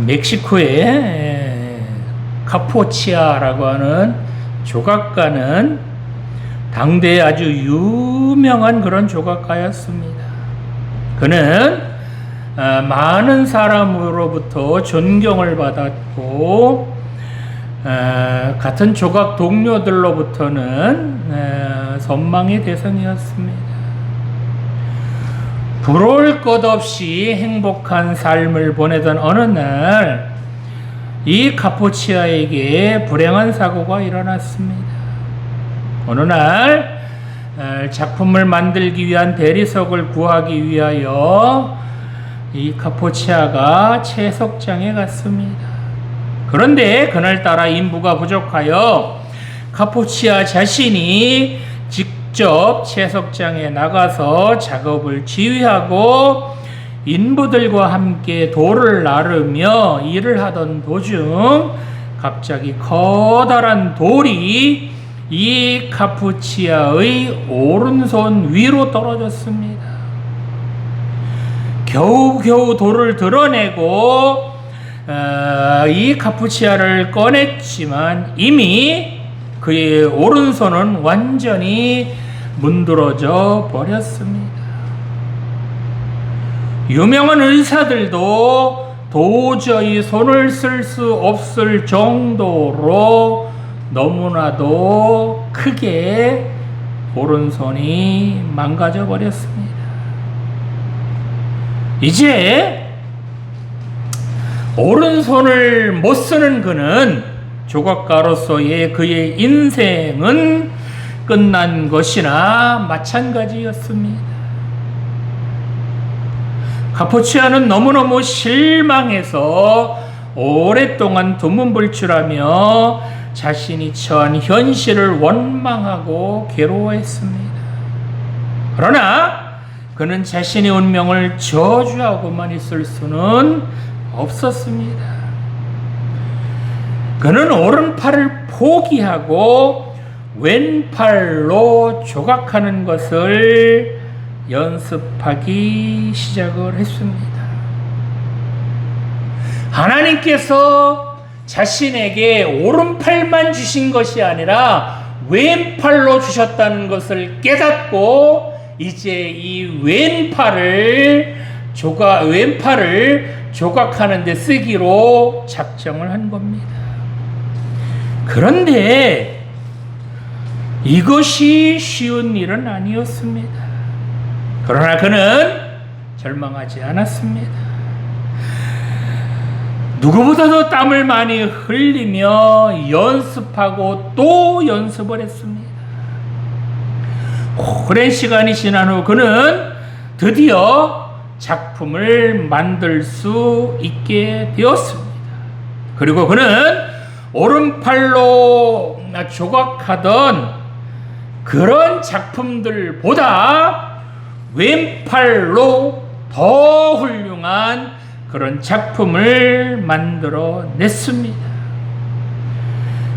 멕시코의 카포치아라고 하는 조각가는 당대에 아주 유명한 그런 조각가였습니다. 그는 많은 사람으로부터 존경을 받았고 같은 조각 동료들로부터는 선망의 대상이었습니다. 부러울 것 없이 행복한 삶을 보내던 어느 날, 이 카포치아에게 불행한 사고가 일어났습니다. 어느 날 작품을 만들기 위한 대리석을 구하기 위하여 이 카포치아가 채석장에 갔습니다. 그런데 그날따라 인부가 부족하여 카포치아 자신이 직접 채석장에 나가서 작업을 지휘하고 인부들과 함께 돌을 나르며 일을 하던 도중 갑자기 커다란 돌이 이 카포치아의 오른손 위로 떨어졌습니다. 겨우겨우 돌을 드러내고 이 카포치아를 꺼냈지만 이미 그의 오른손은 완전히 문드러져 버렸습니다. 유명한 의사들도 도저히 손을 쓸 수 없을 정도로 너무나도 크게 오른손이 망가져 버렸습니다. 이제 오른손을 못 쓰는 그는 조각가로서의 그의 인생은 끝난 것이나 마찬가지였습니다. 카포치아는 너무너무 실망해서 오랫동안 두문불출하며 자신이 처한 현실을 원망하고 괴로워했습니다. 그러나 그는 자신의 운명을 저주하고만 있을 수는 없었습니다. 그는 오른팔을 포기하고 왼팔로 조각하는 것을 연습하기 시작을 했습니다. 하나님께서 자신에게 오른팔만 주신 것이 아니라 왼팔로 주셨다는 것을 깨닫고 이제 이 왼팔을 조각하는 데 쓰기로 작정을 한 겁니다. 그런데 이것이 쉬운 일은 아니었습니다. 그러나 그는 절망하지 않았습니다. 누구보다도 땀을 많이 흘리며 연습하고 또 연습을 했습니다. 오랜 시간이 지난 후 그는 드디어 작품을 만들 수 있게 되었습니다. 그리고 그는 오른팔로 조각하던 그런 작품들보다 왼팔로 더 훌륭한 그런 작품을 만들어냈습니다.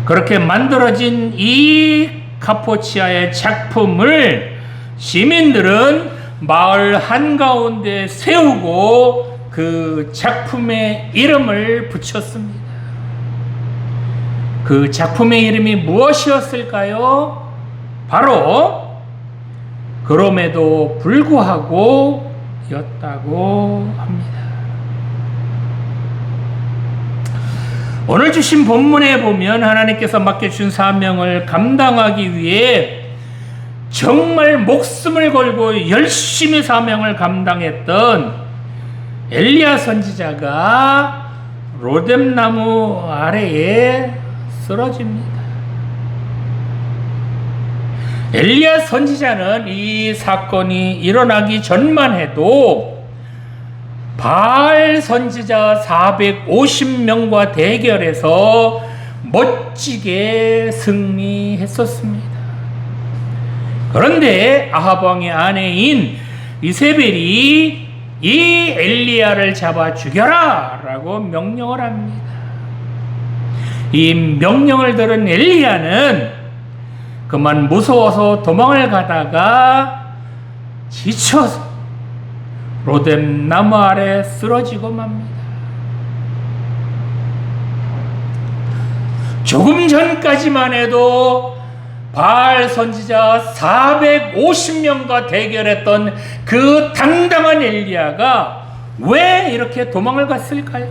그렇게 만들어진 이 카포치아의 작품을 시민들은 마을 한가운데 세우고 그 작품의 이름을 붙였습니다. 그 작품의 이름이 무엇이었을까요? 바로 그럼에도 불구하고 였다고 합니다. 오늘 주신 본문에 보면 하나님께서 맡겨주신 사명을 감당하기 위해 정말 목숨을 걸고 열심히 사명을 감당했던 엘리야 선지자가 로뎀나무 아래에 쓰러집니다. 엘리야 선지자는 이 사건이 일어나기 전만 해도 바알 선지자 450명과 대결해서 멋지게 승리했었습니다. 그런데 아합 왕의 아내인 이세벨이 이 엘리야를 잡아 죽여라 라고 명령을 합니다. 이 명령을 들은 엘리야는 그만 무서워서 도망을 가다가 지쳐서 로뎀 나무 아래 쓰러지고 맙니다. 조금 전까지만 해도 바알 선지자 450명과 대결했던 그 당당한 엘리야가 왜 이렇게 도망을 갔을까요?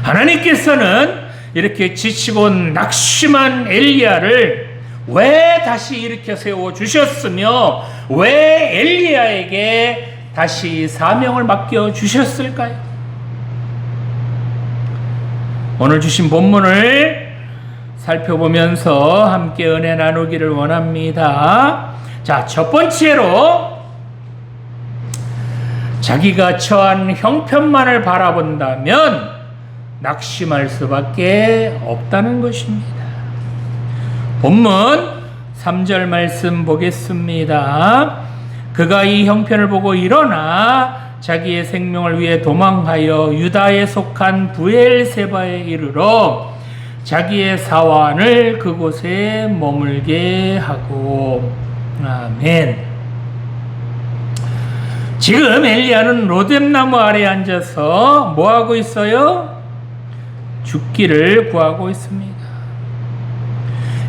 하나님께서는 이렇게 지치고 낙심한 엘리야를 왜 다시 일으켜 세워 주셨으며 왜 엘리야에게 다시 사명을 맡겨 주셨을까요? 오늘 주신 본문을 살펴보면서 함께 은혜 나누기를 원합니다. 자, 첫 번째로 자기가 처한 형편만을 바라본다면 낙심할 수밖에 없다는 것입니다. 본문 3절 말씀 보겠습니다. 그가 이 형편을 보고 일어나 자기의 생명을 위해 도망하여 유다에 속한 브엘세바에 이르러 자기의 사환을 그곳에 머물게 하고. 아멘. 지금 엘리야는 로뎀나무 아래에 앉아서 뭐하고 있어요? 죽기를 구하고 있습니다.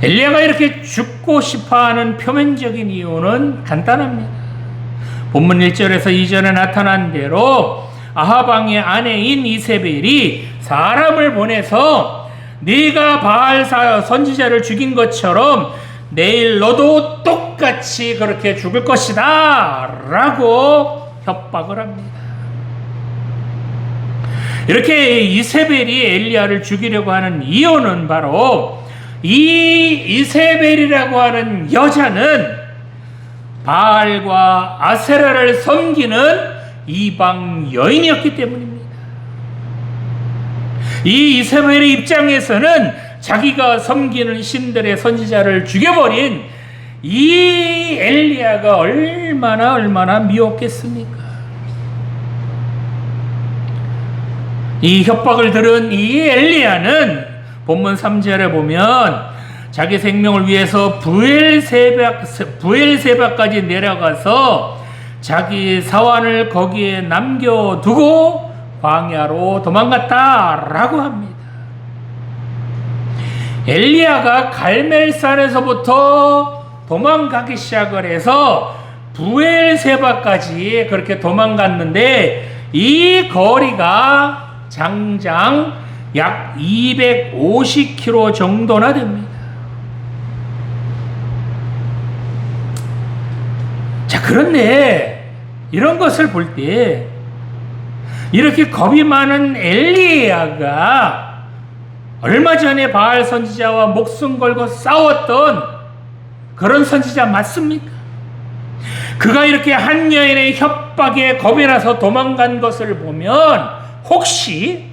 엘리야가 이렇게 죽고 싶어하는 표면적인 이유는 간단합니다. 본문 1절에서 2절에 나타난 대로 아합 왕의 아내인 이세벨이 사람을 보내서 네가 바알 선지자를 죽인 것처럼 내일 너도 똑같이 그렇게 죽을 것이다 라고 협박을 합니다. 이렇게 이세벨이 엘리야를 죽이려고 하는 이유는 바로 이 이세벨이라고 하는 여자는 바알과 아세라를 섬기는 이방 여인이었기 때문입니다. 이 이세벨의 입장에서는 자기가 섬기는 신들의 선지자를 죽여버린 이 엘리야가 얼마나 미웠겠습니까? 이 협박을 들은 이 엘리야는 본문 3절에 보면 자기 생명을 위해서 브엘세바까지 내려가서 자기 사환을 거기에 남겨두고 광야로 도망갔다라고 합니다. 엘리야가 갈멜산에서부터 도망가기 시작을 해서 브엘세바까지 그렇게 도망갔는데 이 거리가 장장 약 250km 정도나 됩니다. 자, 그런데 이런 것을 볼 때 이렇게 겁이 많은 엘리야가 얼마 전에 바알 선지자와 목숨 걸고 싸웠던 그런 선지자 맞습니까? 그가 이렇게 한 여인의 협박에 겁이 나서 도망간 것을 보면 혹시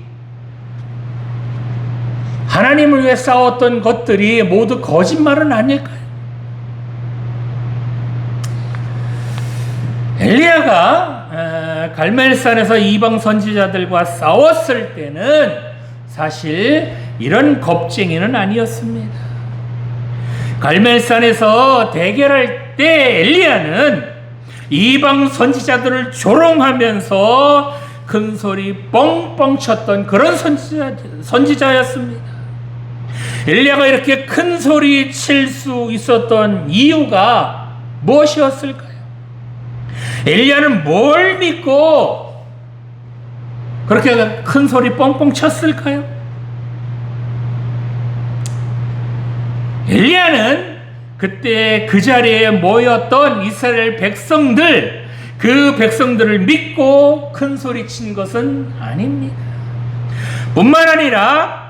하나님을 위해 싸웠던 것들이 모두 거짓말은 아닐까요? 엘리야가 갈멜산에서 이방 선지자들과 싸웠을 때는 사실 이런 겁쟁이는 아니었습니다. 갈멜산에서 대결할 때 엘리야는 이방 선지자들을 조롱하면서 큰 소리 뻥뻥 쳤던 그런 선지자였습니다. 엘리야가 이렇게 큰 소리 칠 수 있었던 이유가 무엇이었을까요? 엘리야는 뭘 믿고 그렇게 큰 소리 뻥뻥 쳤을까요? 엘리야는 그때 그 자리에 모였던 이스라엘 백성들, 그 백성들을 믿고 큰 소리 친 것은 아닙니다. 뿐만 아니라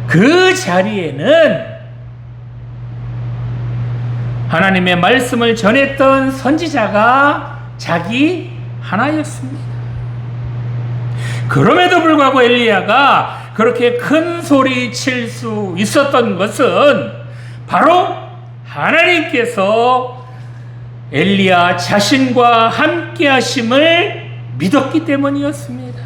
그 자리에는 하나님의 말씀을 전했던 선지자가 자기 하나였습니다. 그럼에도 불구하고 엘리야가 그렇게 큰 소리 칠 수 있었던 것은 바로 하나님께서 엘리야 자신과 함께 하심을 믿었기 때문이었습니다.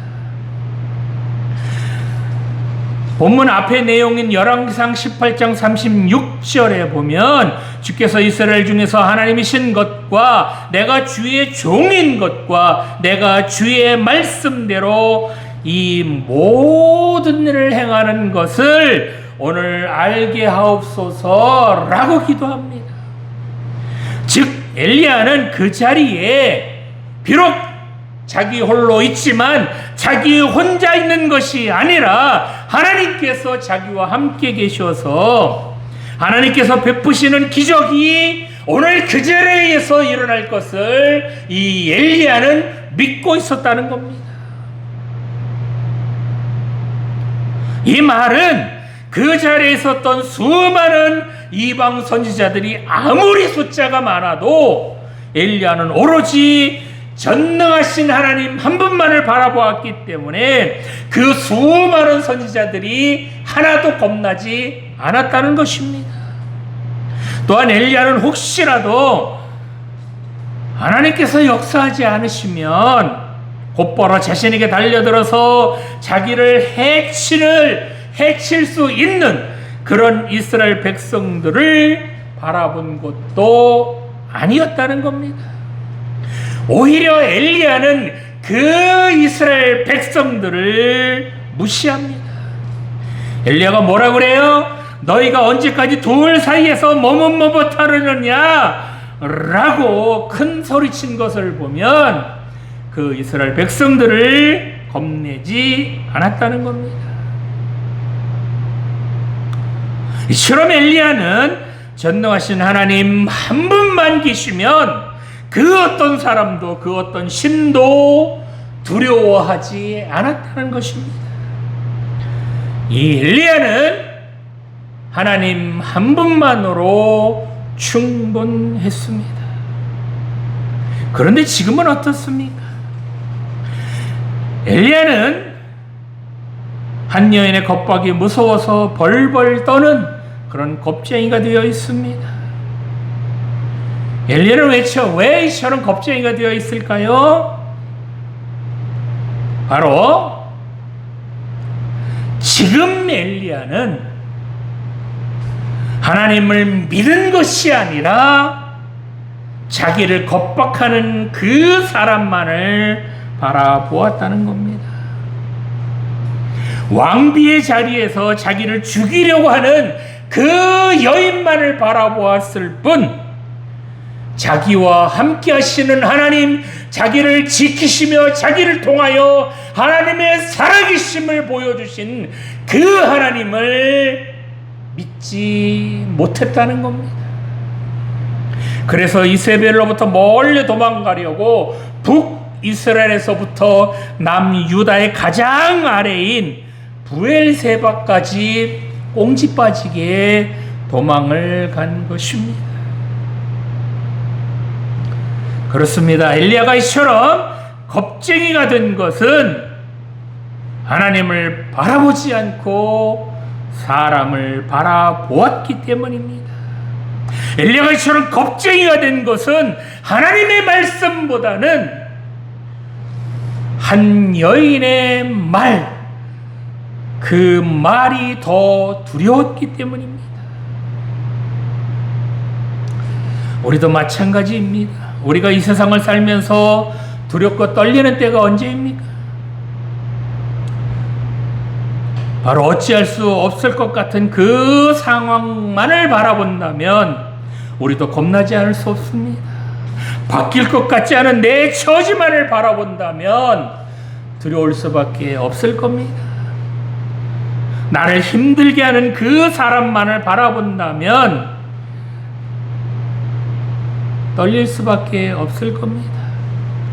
본문 앞의 내용인 열왕기상 18장 36절에 보면 주께서 이스라엘 중에서 하나님이신 것과 내가 주의 종인 것과 내가 주의 말씀대로 이 모든 일을 행하는 것을 오늘 알게 하옵소서라고 기도합니다. 즉 엘리야는 그 자리에 비록 자기 홀로 있지만 자기 혼자 있는 것이 아니라 하나님께서 자기와 함께 계셔서 하나님께서 베푸시는 기적이 오늘 그 자리에서 일어날 것을 이 엘리야는 믿고 있었다는 겁니다. 이 말은 그 자리에 있었던 수많은 이방 선지자들이 아무리 숫자가 많아도 엘리야는 오로지 전능하신 하나님 한 분만을 바라보았기 때문에 그 수많은 선지자들이 하나도 겁나지 않았다는 것입니다. 또한 엘리야는 혹시라도 하나님께서 역사하지 않으시면 곧바로 자신에게 달려들어서 자기를 해칠 수 있는 그런 이스라엘 백성들을 바라본 것도 아니었다는 겁니다. 오히려 엘리야는 그 이스라엘 백성들을 무시합니다. 엘리야가 뭐라 그래요? 너희가 언제까지 돌 사이에서 머뭇머뭇하려느냐 라고 큰 소리친 것을 보면 그 이스라엘 백성들을 겁내지 않았다는 겁니다. 이처럼 엘리야는 전능하신 하나님 한 분만 계시면 그 어떤 사람도 그 어떤 신도 두려워하지 않았다는 것입니다. 이 엘리야는 하나님 한 분만으로 충분했습니다. 그런데 지금은 어떻습니까? 엘리야는 한 여인의 겁박이 무서워서 벌벌 떠는 그런 겁쟁이가 되어 있습니다. 엘리야는 왜 이처럼 겁쟁이가 되어 있을까요? 바로 지금 엘리야는 하나님을 믿은 것이 아니라 자기를 겁박하는 그 사람만을 바라보았다는 겁니다. 왕비의 자리에서 자기를 죽이려고 하는 그 여인만을 바라보았을 뿐 자기와 함께 하시는 하나님, 자기를 지키시며 자기를 통하여 하나님의 살아계심을 보여주신 그 하나님을 믿지 못했다는 겁니다. 그래서 이세벨로부터 멀리 도망가려고 북이스라엘에서부터 남유다의 가장 아래인 부엘세바까지 꽁지 빠지게 도망을 간 것입니다. 그렇습니다. 엘리야가 이처럼 겁쟁이가 된 것은 하나님을 바라보지 않고 사람을 바라보았기 때문입니다. 엘리야가 이처럼 겁쟁이가 된 것은 하나님의 말씀보다는 한 여인의 말, 그 말이 더 두려웠기 때문입니다. 우리도 마찬가지입니다. 우리가 이 세상을 살면서 두렵고 떨리는 때가 언제입니까? 바로 어찌할 수 없을 것 같은 그 상황만을 바라본다면 우리도 겁나지 않을 수 없습니다. 바뀔 것 같지 않은 내 처지만을 바라본다면 두려울 수밖에 없을 겁니다. 나를 힘들게 하는 그 사람만을 바라본다면 떨릴 수밖에 없을 겁니다.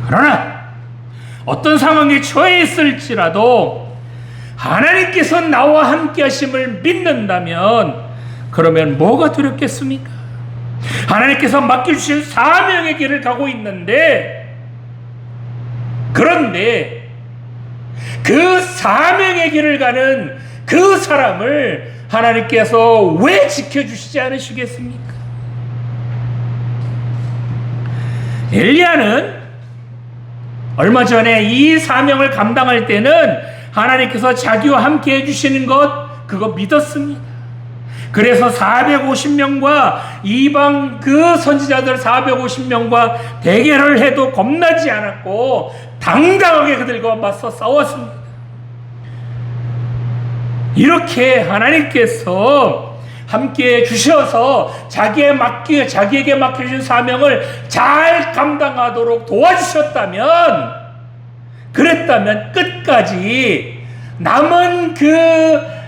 그러나 어떤 상황에 처해 있을지라도 하나님께서 나와 함께 하심을 믿는다면 그러면 뭐가 두렵겠습니까? 하나님께서 맡겨주신 사명의 길을 가고 있는데, 그런데 그 사명의 길을 가는 그 사람을 하나님께서 왜 지켜주시지 않으시겠습니까? 엘리야는 얼마 전에 이 사명을 감당할 때는 하나님께서 자기와 함께 해주시는 것, 그거 믿었습니다. 그래서 450명과 이방 그 선지자들 450명과 대결을 해도 겁나지 않았고 당당하게 그들과 맞서 싸웠습니다. 이렇게 하나님께서 함께 주셔서 자기에게 맡겨주신 사명을 잘 감당하도록 도와주셨다면, 그랬다면 끝까지 남은 그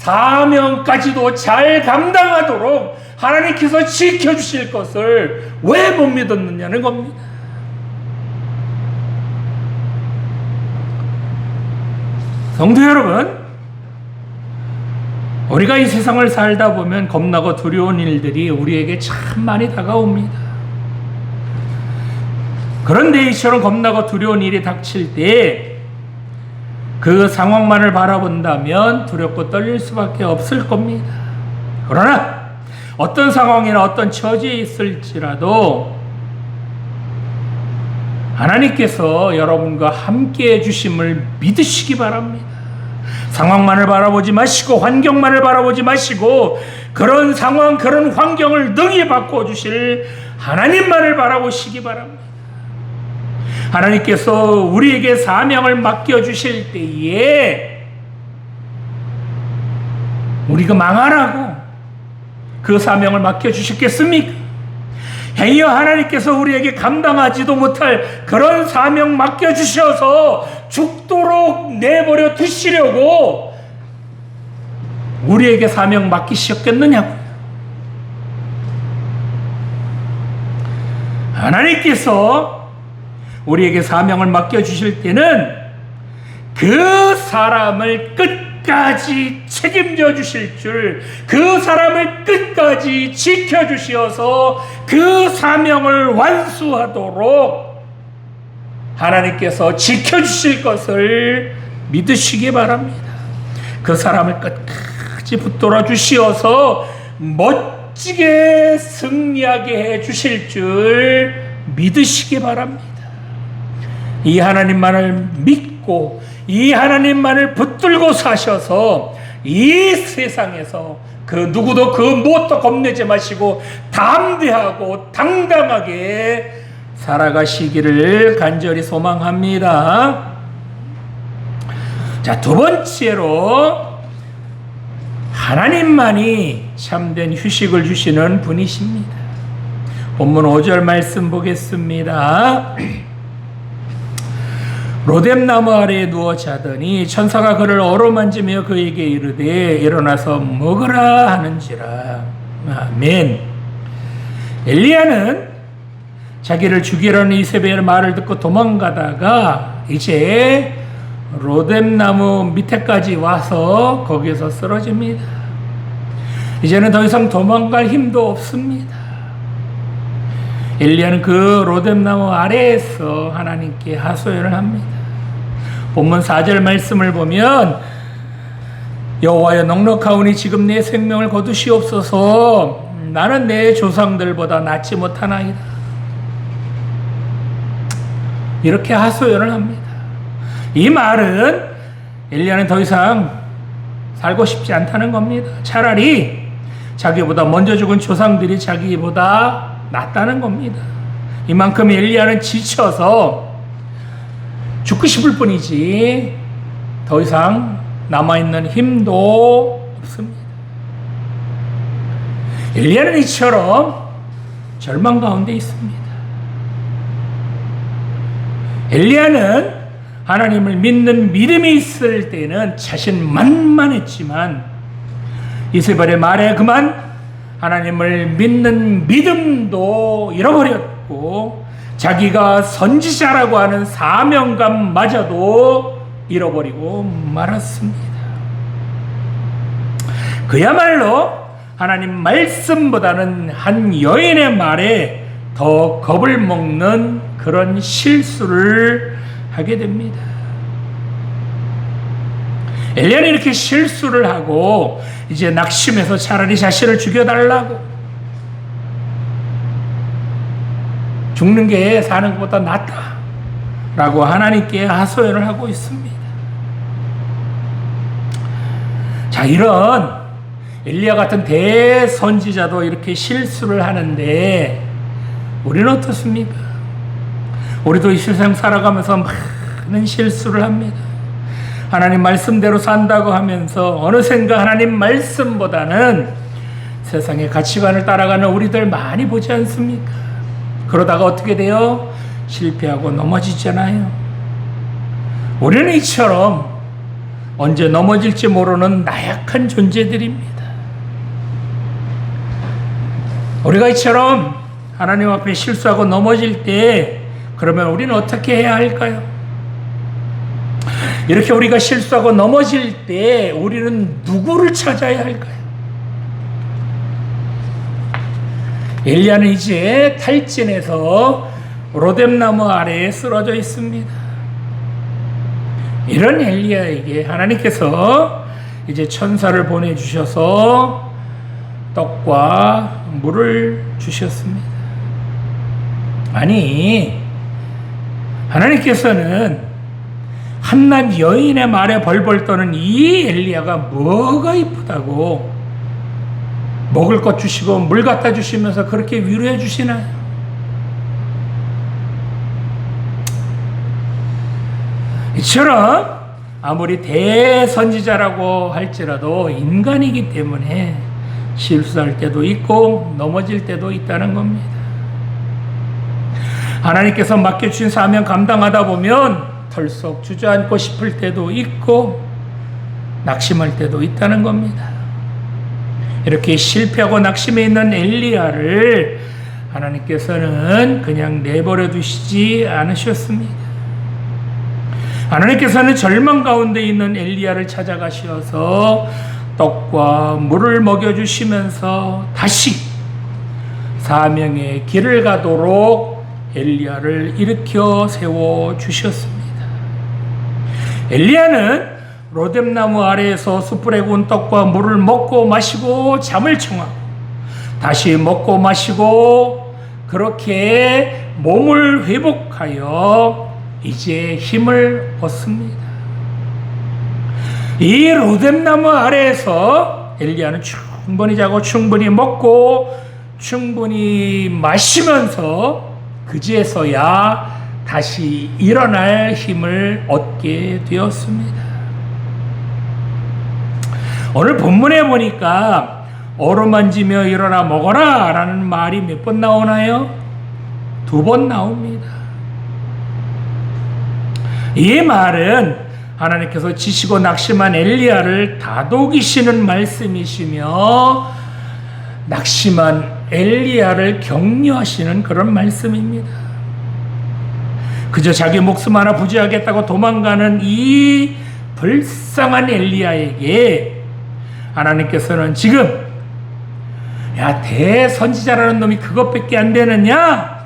사명까지도 잘 감당하도록 하나님께서 지켜주실 것을 왜 못 믿었느냐는 겁니다. 성도 여러분, 우리가 이 세상을 살다 보면 겁나고 두려운 일들이 우리에게 참 많이 다가옵니다. 그런데 이처럼 겁나고 두려운 일이 닥칠 때 그 상황만을 바라본다면 두렵고 떨릴 수밖에 없을 겁니다. 그러나 어떤 상황이나 어떤 처지에 있을지라도 하나님께서 여러분과 함께 해주심을 믿으시기 바랍니다. 상황만을 바라보지 마시고 환경만을 바라보지 마시고 그런 상황 그런 환경을 능히 바꿔주실 하나님만을 바라보시기 바랍니다. 하나님께서 우리에게 사명을 맡겨주실 때에 우리가 망하라고 그 사명을 맡겨주셨겠습니까? 행여 하나님께서 우리에게 감당하지도 못할 그런 사명 맡겨주셔서 죽도록 내버려 두시려고 우리에게 사명 맡기셨겠느냐고요. 하나님께서 우리에게 사명을 맡겨주실 때는 그 사람을 끝까지 책임져 주실 줄, 그 사람을 끝까지 지켜주시어서 그 사명을 완수하도록 하나님께서 지켜주실 것을 믿으시기 바랍니다. 그 사람을 끝까지 붙들어 주시어서 멋지게 승리하게 해 주실 줄 믿으시기 바랍니다. 이 하나님만을 믿고 이 하나님만을 붙들고 사셔서 이 세상에서 그 누구도 그 무엇도 겁내지 마시고 담대하고 당당하게 살아가시기를 간절히 소망합니다. 자, 두 번째로 하나님만이 참된 휴식을 주시는 분이십니다. 본문 5절 말씀 보겠습니다. 로뎀나무 아래에 누워 자더니 천사가 그를 어루만지며 그에게 이르되 일어나서 먹으라 하는지라. 아멘. 엘리야는 자기를 죽이려는 이세벨의 말을 듣고 도망가다가 이제 로뎀나무 밑에까지 와서 거기에서 쓰러집니다. 이제는 더 이상 도망갈 힘도 없습니다. 엘리야는 그 로뎀나무 아래에서 하나님께 하소연을 합니다. 본문 4절 말씀을 보면 여호와여 넉넉하오니 지금 내 생명을 거두시옵소서. 나는 내 조상들보다 낫지 못하나이다. 이렇게 하소연을 합니다. 이 말은 엘리야는 더 이상 살고 싶지 않다는 겁니다. 차라리 자기보다 먼저 죽은 조상들이 자기보다 낫다는 겁니다. 이만큼 엘리야는 지쳐서 죽고 싶을 뿐이지 더 이상 남아있는 힘도 없습니다. 엘리야는 이처럼 절망 가운데 있습니다. 엘리야는 하나님을 믿는 믿음이 있을 때는 자신만만했지만 이세벨의 말에 그만 하나님을 믿는 믿음도 잃어버렸고 자기가 선지자라고 하는 사명감마저도 잃어버리고 말았습니다. 그야말로 하나님 말씀보다는 한 여인의 말에 더 겁을 먹는 그런 실수를 하게 됩니다. 엘리야는 이렇게 실수를 하고 이제 낙심해서 차라리 자신을 죽여달라고, 죽는 게 사는 것보다 낫다라고 하나님께 하소연을 하고 있습니다. 자, 자, 이런 엘리야 같은 대선지자도 이렇게 실수를 하는데 우리는 어떻습니까? 우리도 이 세상 살아가면서 많은 실수를 합니다. 하나님 말씀대로 산다고 하면서 어느샌가 하나님 말씀보다는 세상의 가치관을 따라가는 우리들 많이 보지 않습니까? 그러다가 어떻게 돼요? 실패하고 넘어지잖아요. 우리는 이처럼 언제 넘어질지 모르는 나약한 존재들입니다. 우리가 이처럼 하나님 앞에 실수하고 넘어질 때 그러면 우리는 어떻게 해야 할까요? 이렇게 우리가 실수하고 넘어질 때 우리는 누구를 찾아야 할까요? 엘리야는 이제 탈진해서 로뎀나무 아래에 쓰러져 있습니다. 이런 엘리야에게 하나님께서 이제 천사를 보내주셔서 떡과 물을 주셨습니다. 아니, 하나님께서는 한낱 여인의 말에 벌벌 떠는 이 엘리야가 뭐가 이쁘다고 먹을 것 주시고 물 갖다 주시면서 그렇게 위로해 주시나요? 이처럼 아무리 대선지자라고 할지라도 인간이기 때문에 실수할 때도 있고 넘어질 때도 있다는 겁니다. 하나님께서 맡겨주신 사명 감당하다 보면 털썩 주저앉고 싶을 때도 있고 낙심할 때도 있다는 겁니다. 이렇게 실패하고 낙심해 있는 엘리야를 하나님께서는 그냥 내버려 두시지 않으셨습니다. 하나님께서는 절망 가운데 있는 엘리야를 찾아가셔서 떡과 물을 먹여주시면서 다시 사명의 길을 가도록 엘리야를 일으켜 세워주셨습니다. 엘리야는 로뎀나무 아래에서 숯불에 구운 떡과 물을 먹고 마시고 잠을 청하고 다시 먹고 마시고 그렇게 몸을 회복하여 이제 힘을 얻습니다. 이 로뎀나무 아래에서 엘리야는 충분히 자고 충분히 먹고 충분히 마시면서 그제서야 다시 일어날 힘을 얻게 되었습니다. 오늘 본문에 보니까 어루만지며 일어나 먹어라 라는 말이 몇 번 나오나요? 2번 나옵니다. 이 말은 하나님께서 지치고 낙심한 엘리야를 다독이시는 말씀이시며 낙심한 엘리야를 격려하시는 그런 말씀입니다. 그저 자기 목숨 하나 부지하겠다고 도망가는 이 불쌍한 엘리야에게 하나님께서는 지금 야 대선지자라는 놈이 그것밖에 안 되느냐?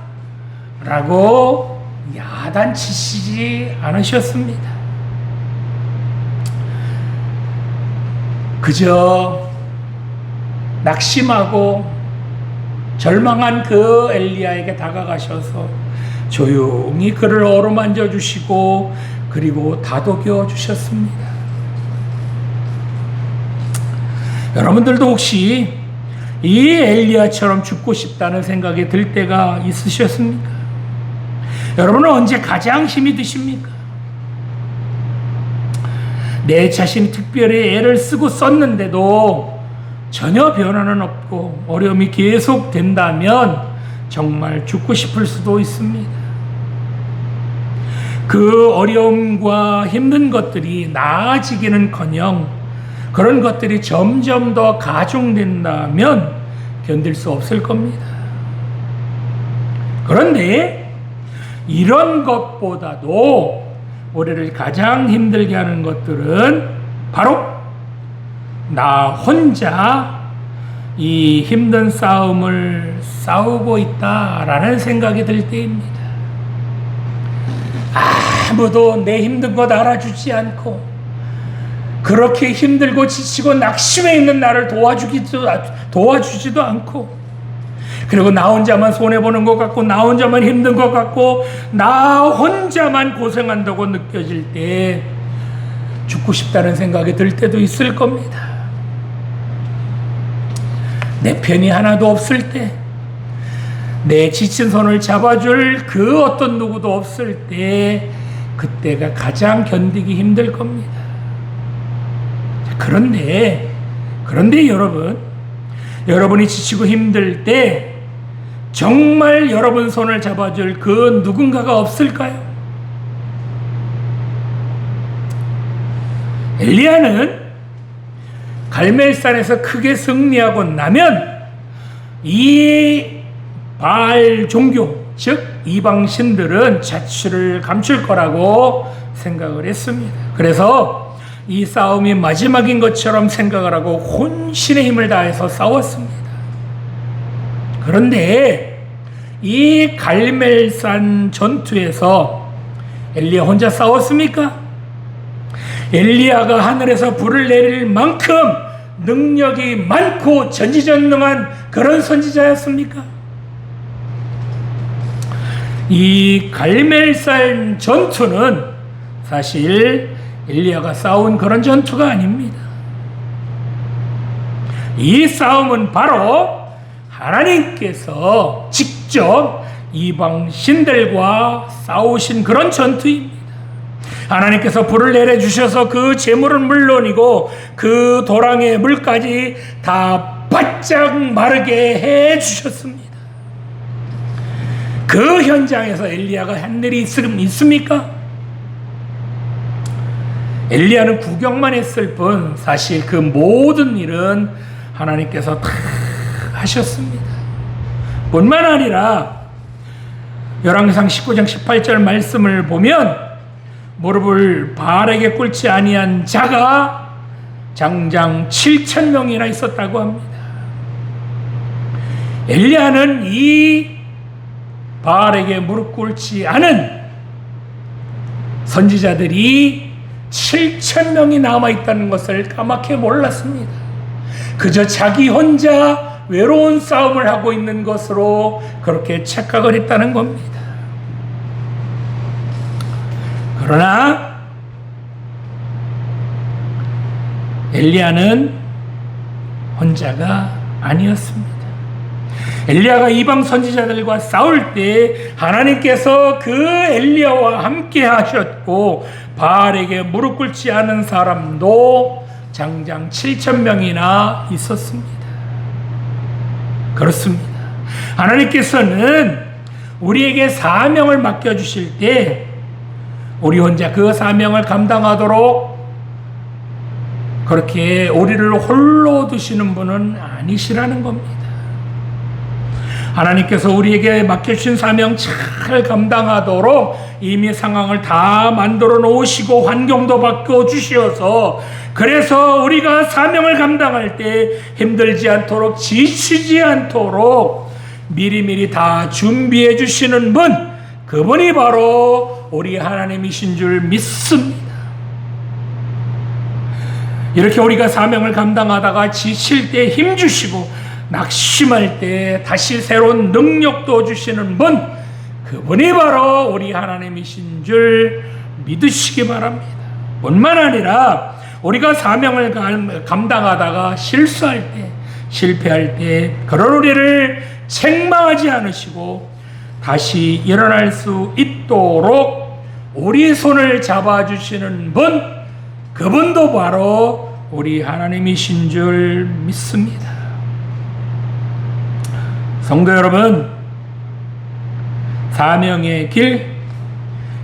라고 야단치시지 않으셨습니다. 그저 낙심하고 절망한 그 엘리야에게 다가가셔서 조용히 그를 어루만져 주시고 그리고 다독여 주셨습니다. 여러분들도 혹시 이 엘리야처럼 죽고 싶다는 생각이 들 때가 있으셨습니까? 여러분은 언제 가장 힘이 드십니까? 내 자신이 특별히 애를 쓰고 썼는데도 전혀 변화는 없고 어려움이 계속 된다면 정말 죽고 싶을 수도 있습니다. 그 어려움과 힘든 것들이 나아지기는커녕 그런 것들이 점점 더 가중된다면 견딜 수 없을 겁니다. 그런데 이런 것보다도 우리를 가장 힘들게 하는 것들은 바로 나 혼자 이 힘든 싸움을 싸우고 있다라는 생각이 들 때입니다. 아무도 내 힘든 것 알아주지 않고 그렇게 힘들고 지치고 낙심해 있는 나를 도와주지도 않고 그리고 나 혼자만 손해보는 것 같고 나 혼자만 힘든 것 같고 나 혼자만 고생한다고 느껴질 때 죽고 싶다는 생각이 들 때도 있을 겁니다. 내 편이 하나도 없을 때, 내 지친 손을 잡아줄 그 어떤 누구도 없을 때, 그때가 가장 견디기 힘들 겁니다. 그런데 여러분이 지치고 힘들 때 정말 여러분 손을 잡아줄 그 누군가가 없을까요? 엘리야는 갈멜산에서 크게 승리하고 나면 이 바알 종교, 즉 이방 신들은 자취를 감출 거라고 생각을 했습니다. 그래서 이 싸움이 마지막인 것처럼 생각을 하고 혼신의 힘을 다해서 싸웠습니다. 그런데 이 갈멜산 전투에서 엘리야 혼자 싸웠습니까? 엘리야가 하늘에서 불을 내릴 만큼 능력이 많고 전지전능한 그런 선지자였습니까? 이 갈멜산 전투는 사실 엘리야가 싸운 그런 전투가 아닙니다. 이 싸움은 바로 하나님께서 직접 이방 신들과 싸우신 그런 전투입니다. 하나님께서 불을 내려주셔서 그 재물은 물론이고 그 도랑의 물까지 다 바짝 마르게 해주셨습니다. 그 현장에서 엘리야가 한 일이 있습니까? 엘리야는 구경만 했을 뿐 사실 그 모든 일은 하나님께서 다 하셨습니다. 뿐만 아니라 열왕기상 19장 18절 말씀을 보면 무릎을 바알에게 꿇지 아니한 자가 장장 7,000명이나 있었다고 합니다. 엘리야는 이 바알에게 무릎 꿇지 않은 선지자들이 7,000명이 남아있다는 것을 까맣게 몰랐습니다. 그저 자기 혼자 외로운 싸움을 하고 있는 것으로 그렇게 착각을 했다는 겁니다. 그러나 엘리야는 혼자가 아니었습니다. 엘리야가 이방 선지자들과 싸울 때 하나님께서 그 엘리야와 함께 하셨고 바알에게 무릎 꿇지 않은 사람도 장장 7,000명이나 있었습니다. 그렇습니다. 하나님께서는 우리에게 사명을 맡겨주실 때 우리 혼자 그 사명을 감당하도록 그렇게 우리를 홀로 두시는 분은 아니시라는 겁니다. 하나님께서 우리에게 맡겨주신 사명 잘 감당하도록 이미 상황을 다 만들어 놓으시고 환경도 바꿔주셔서 그래서 우리가 사명을 감당할 때 힘들지 않도록 지치지 않도록 미리미리 다 준비해 주시는 분, 그분이 바로 우리 하나님이신 줄 믿습니다. 이렇게 우리가 사명을 감당하다가 지칠 때 힘주시고 낙심할 때 다시 새로운 능력도 주시는 분, 그분이 바로 우리 하나님이신 줄 믿으시기 바랍니다. 뿐만 아니라 우리가 사명을 감당하다가 실수할 때, 실패할 때 그런 우리를 책망하지 않으시고 다시 일어날 수 있도록 우리 손을 잡아주시는 분, 그분도 바로 우리 하나님이신 줄 믿습니다. 성도 여러분, 사명의 길,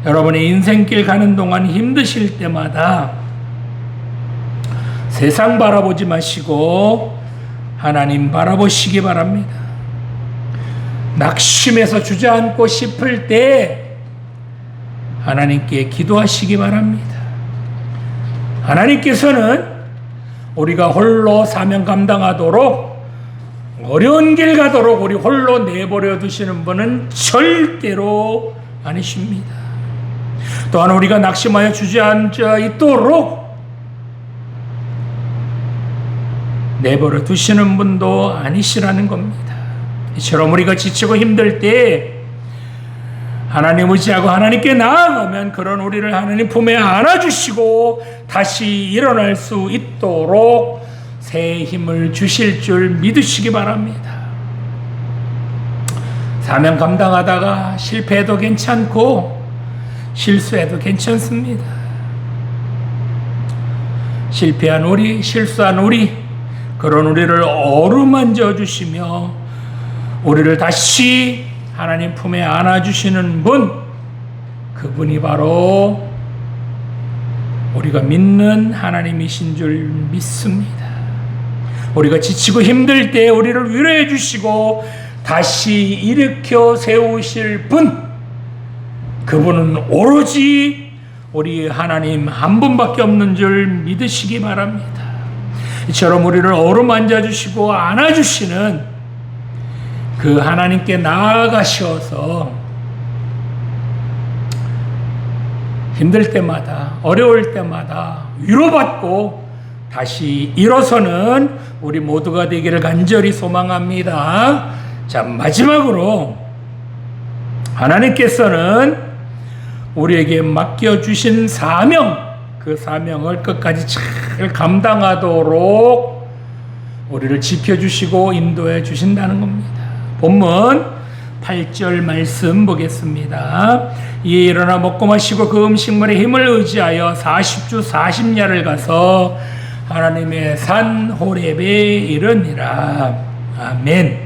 여러분의 인생길 가는 동안 힘드실 때마다 세상 바라보지 마시고 하나님 바라보시기 바랍니다. 낙심해서 주저앉고 싶을 때 하나님께 기도하시기 바랍니다. 하나님께서는 우리가 홀로 사명 감당하도록 어려운 길 가도록 우리 홀로 내버려 두시는 분은 절대로 아니십니다. 또한 우리가 낙심하여 주저앉아 있도록 내버려 두시는 분도 아니시라는 겁니다. 이처럼 우리가 지치고 힘들 때 하나님 의지하고 하나님께 나아가면 그런 우리를 하나님 품에 안아주시고 다시 일어날 수 있도록 새 힘을 주실 줄 믿으시기 바랍니다. 사명 감당하다가 실패해도 괜찮고 실수해도 괜찮습니다. 실패한 우리, 실수한 우리, 그런 우리를 어루만져 주시며 우리를 다시 하나님 품에 안아주시는 분, 그분이 바로 우리가 믿는 하나님이신 줄 믿습니다. 우리가 지치고 힘들 때 우리를 위로해 주시고 다시 일으켜 세우실 분, 그분은 오로지 우리 하나님 한 분밖에 없는 줄 믿으시기 바랍니다. 이처럼 우리를 어루만져 주시고 안아주시는 그 하나님께 나아가셔서 힘들 때마다, 어려울 때마다 위로받고 다시 일어서는 우리 모두가 되기를 간절히 소망합니다. 자, 마지막으로 하나님께서는 우리에게 맡겨주신 사명, 그 사명을 끝까지 잘 감당하도록 우리를 지켜주시고 인도해 주신다는 겁니다. 본문 8절 말씀 보겠습니다. 이에 일어나 먹고 마시고 그 음식물의 힘을 의지하여 40주 40야를 가서 하나님의 산 호렙에 이르니라. 아멘.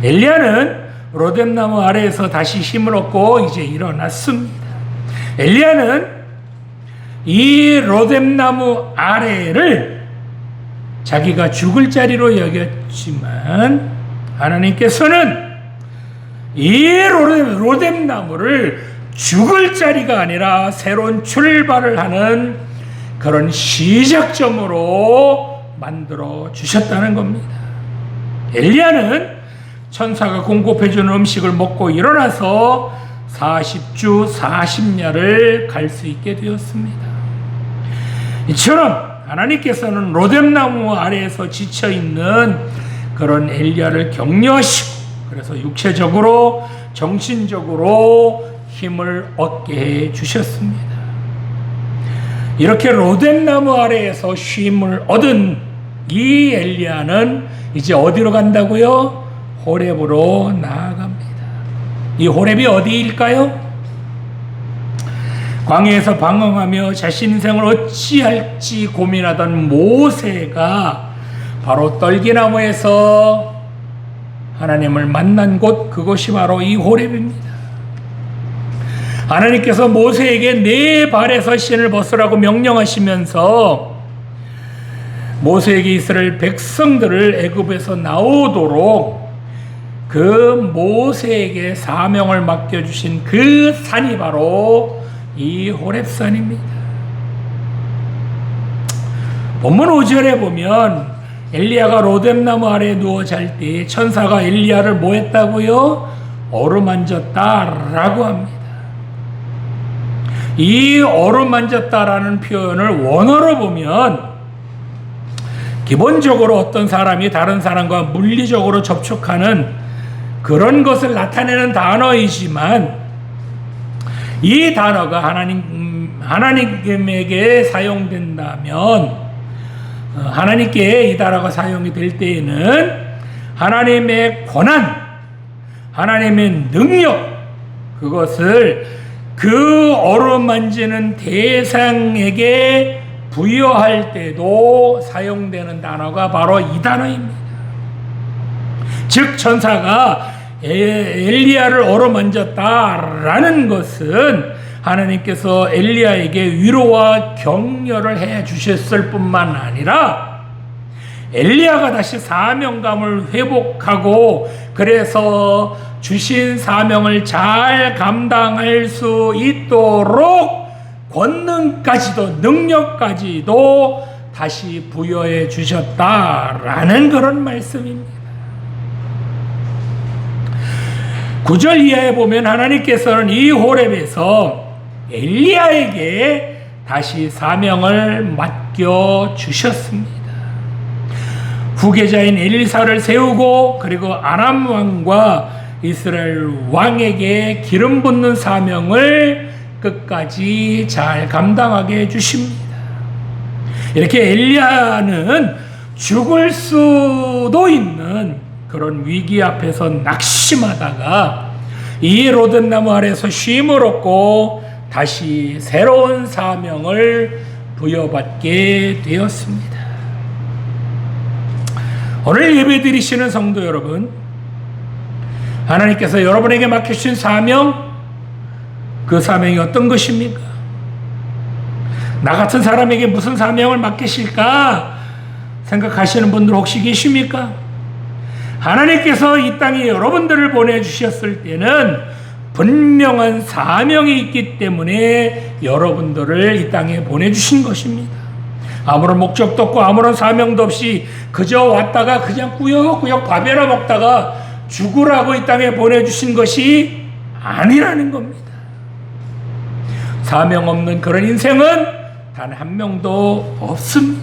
엘리야는 로뎀나무 아래에서 다시 힘을 얻고 이제 일어났습니다. 엘리야는 이 로뎀나무 아래를 자기가 죽을 자리로 여겼지만 하나님께서는 이 로뎀나무를 죽을 자리가 아니라 새로운 출발을 하는 그런 시작점으로 만들어 주셨다는 겁니다. 엘리야는 천사가 공급해주는 음식을 먹고 일어나서 40주 40야를 갈 수 있게 되었습니다. 이처럼 하나님께서는 로뎀나무 아래에서 지쳐있는 그런 엘리야를 격려하시고, 그래서 육체적으로 정신적으로 힘을 얻게 해 주셨습니다. 이렇게 로뎀나무 아래에서 쉼을 얻은 이 엘리야는 이제 어디로 간다고요? 호렙으로 나아갑니다. 이 호렙이 어디일까요? 광야에서 방황하며 자신 인생을 어찌할지 고민하던 모세가 바로 떨기나무에서 하나님을 만난 곳, 그것이 바로 이 호렙입니다. 하나님께서 모세에게 네 발에서 신을 벗으라고 명령하시면서 모세에게 이스라엘 백성들을 애굽에서 나오도록 그 모세에게 사명을 맡겨주신 그 산이 바로 이 호렙산입니다. 본문 5절에 보면 엘리야가 로뎀나무 아래에 누워 잘 때 천사가 엘리야를 뭐 했다고요? 어루만졌다라고 합니다. 이 어루만졌다라는 표현을 원어로 보면 기본적으로 어떤 사람이 다른 사람과 물리적으로 접촉하는 그런 것을 나타내는 단어이지만, 이 단어가 하나님에게 사용된다면, 하나님께 이 단어가 사용이 될 때에는 하나님의 권한, 하나님의 능력, 그것을 그 어루만지는 대상에게 부여할 때도 사용되는 단어가 바로 이 단어입니다. 즉 천사가 엘리야를 어루만졌다라는 것은 하나님께서 엘리야에게 위로와 격려를 해 주셨을 뿐만 아니라 엘리야가 다시 사명감을 회복하고 그래서 주신 사명을 잘 감당할 수 있도록 권능까지도 능력까지도 다시 부여해 주셨다라는 그런 말씀입니다. 9절 이하에 보면 하나님께서는 이 호렙에서 엘리야에게 다시 사명을 맡겨 주셨습니다. 후계자인 엘리사를 세우고 그리고 아람 왕과 이스라엘 왕에게 기름 붓는 사명을 끝까지 잘 감당하게 해 주십니다. 이렇게 엘리야는 죽을 수도 있는 그런 위기 앞에서 낙심하다가 이 로든나무 아래에서 쉼을 얻고 다시 새로운 사명을 부여받게 되었습니다. 오늘 예배드리시는 성도 여러분, 하나님께서 여러분에게 맡겨주신 사명, 그 사명이 어떤 것입니까? 나 같은 사람에게 무슨 사명을 맡기실까 생각하시는 분들 혹시 계십니까? 하나님께서 이 땅에 여러분들을 보내주셨을 때는 분명한 사명이 있기 때문에 여러분들을 이 땅에 보내주신 것입니다. 아무런 목적도 없고 아무런 사명도 없이 그저 왔다가 그냥 꾸역꾸역 밥이나 먹다가 죽으라고 이 땅에 보내주신 것이 아니라는 겁니다. 사명 없는 그런 인생은 단 한 명도 없습니다.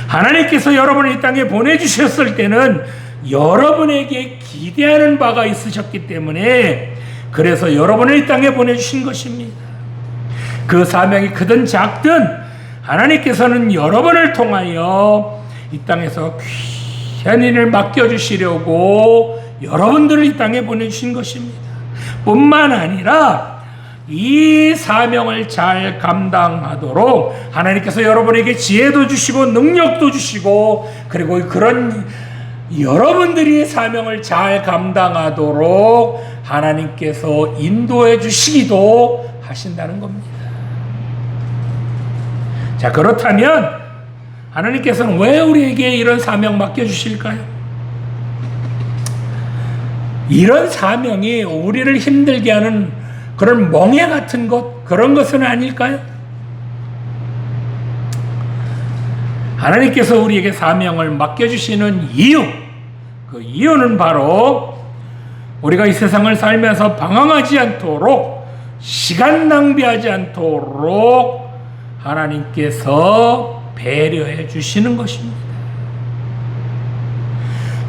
하나님께서 여러분을 이 땅에 보내주셨을 때는 여러분에게 기대하는 바가 있으셨기 때문에 그래서 여러분을 이 땅에 보내주신 것입니다. 그 사명이 크든 작든 하나님께서는 여러분을 통하여 이 땅에서 귀한 일을 맡겨주시려고 여러분들을 이 땅에 보내주신 것입니다. 뿐만 아니라 이 사명을 잘 감당하도록 하나님께서 여러분에게 지혜도 주시고 능력도 주시고 그리고 그런 여러분들이 사명을 잘 감당하도록 하나님께서 인도해 주시기도 하신다는 겁니다. 자, 그렇다면 하나님께서는 왜 우리에게 이런 사명 맡겨주실까요? 이런 사명이 우리를 힘들게 하는 그런 멍해 같은 것, 그런 것은 아닐까요? 하나님께서 우리에게 사명을 맡겨주시는 이유, 그 이유는 바로 우리가 이 세상을 살면서 방황하지 않도록, 시간 낭비하지 않도록 하나님께서 배려해 주시는 것입니다.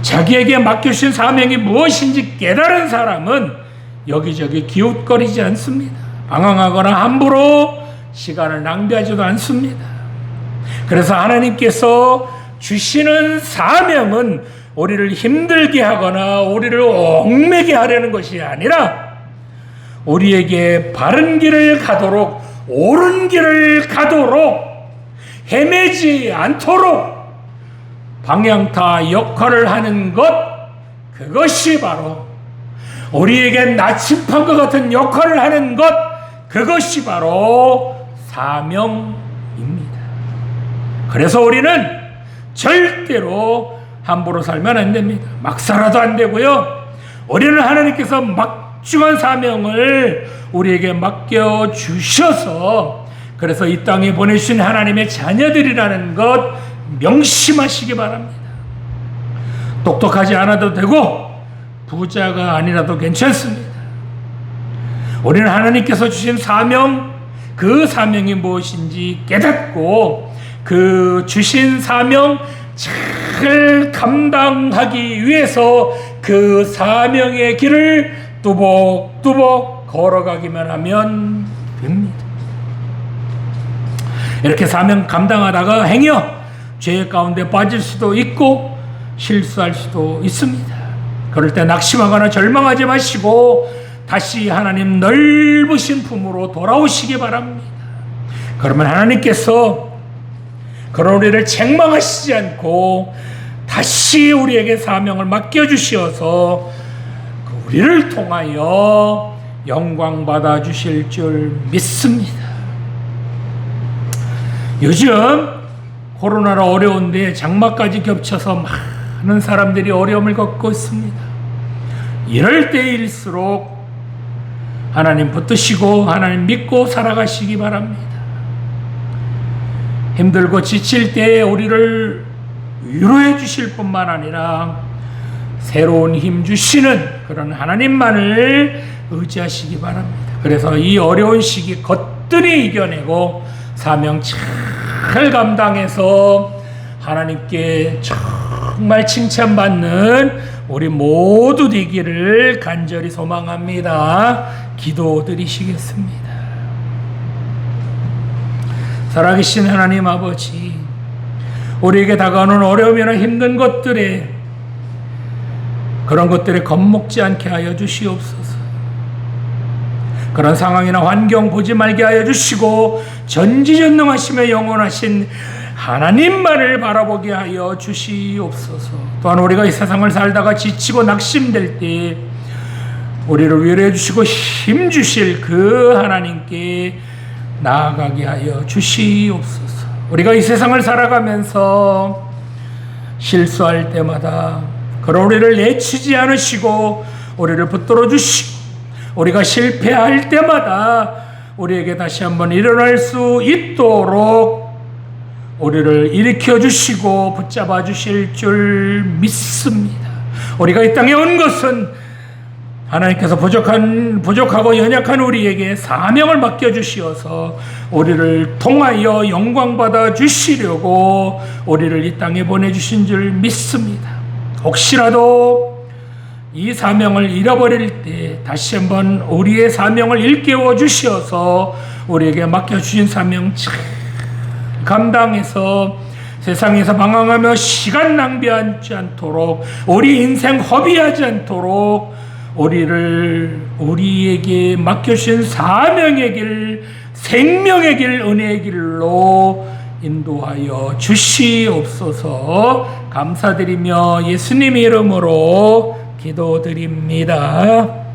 자기에게 맡겨주신 사명이 무엇인지 깨달은 사람은 여기저기 기웃거리지 않습니다. 방황하거나 함부로 시간을 낭비하지도 않습니다. 그래서 하나님께서 주시는 사명은 우리를 힘들게 하거나 우리를 얽매게 하려는 것이 아니라 우리에게 바른 길을 가도록, 옳은 길을 가도록, 헤매지 않도록 방향타 역할을 하는 것, 그것이 바로 우리에게 나침판과 같은 역할을 하는 것, 그것이 바로 사명입니다. 그래서 우리는 절대로 함부로 살면 안 됩니다. 막 살아도 안 되고요. 우리는 하나님께서 막중한 사명을 우리에게 맡겨주셔서 그래서 이 땅에 보내주신 하나님의 자녀들이라는 것 명심하시기 바랍니다. 똑똑하지 않아도 되고 부자가 아니라도 괜찮습니다. 우리는 하나님께서 주신 사명, 그 사명이 무엇인지 깨닫고 그 주신 사명 잘 감당하기 위해서 그 사명의 길을 뚜벅뚜벅 걸어가기만 하면 됩니다. 이렇게 사명 감당하다가 행여 죄 가운데 빠질 수도 있고 실수할 수도 있습니다. 그럴 때 낙심하거나 절망하지 마시고 다시 하나님 넓으신 품으로 돌아오시기 바랍니다. 그러면 하나님께서 그런 우리를 책망하시지 않고 다시 우리에게 사명을 맡겨주시어서 우리를 통하여 영광 받아 주실 줄 믿습니다. 요즘 코로나로 어려운데 장마까지 겹쳐서 많은 사람들이 어려움을 겪고 있습니다. 이럴 때일수록 하나님 붙드시고 하나님 믿고 살아가시기 바랍니다. 힘들고 지칠 때에 우리를 위로해 주실 뿐만 아니라 새로운 힘 주시는 그런 하나님만을 의지하시기 바랍니다. 그래서 이 어려운 시기 거뜬히 이겨내고 사명 잘 감당해서 하나님께 정말 칭찬받는 우리 모두 되기를 간절히 소망합니다. 기도드리시겠습니다. 살아계신 하나님 아버지, 우리에게 다가오는 어려움이나 힘든 것들에 그런 것들에 겁먹지 않게 하여 주시옵소서. 그런 상황이나 환경 보지 말게 하여 주시고 전지전능하시며 영원하신 하나님만을 바라보게 하여 주시옵소서. 또한 우리가 이 세상을 살다가 지치고 낙심될 때 우리를 위로해 주시고 힘 주실 그 하나님께 나아가게 하여 주시옵소서. 우리가 이 세상을 살아가면서 실수할 때마다 그런 우리를 내치지 않으시고 우리를 붙들어 주시고, 우리가 실패할 때마다 우리에게 다시 한번 일어날 수 있도록 우리를 일으켜 주시고 붙잡아 주실 줄 믿습니다. 우리가 이 땅에 온 것은 하나님께서 부족하고 연약한 우리에게 사명을 맡겨주시어서 우리를 통하여 영광받아 주시려고 우리를 이 땅에 보내주신 줄 믿습니다. 혹시라도 이 사명을 잃어버릴 때 다시 한번 우리의 사명을 일깨워 주시어서 우리에게 맡겨주신 사명 잘 감당해서 세상에서 방황하며 시간 낭비하지 않도록, 우리 인생 허비하지 않도록 우리에게 맡겨주신 사명의 길, 생명의 길, 은혜의 길로 인도하여 주시옵소서. 감사드리며 예수님의 이름으로 기도드립니다.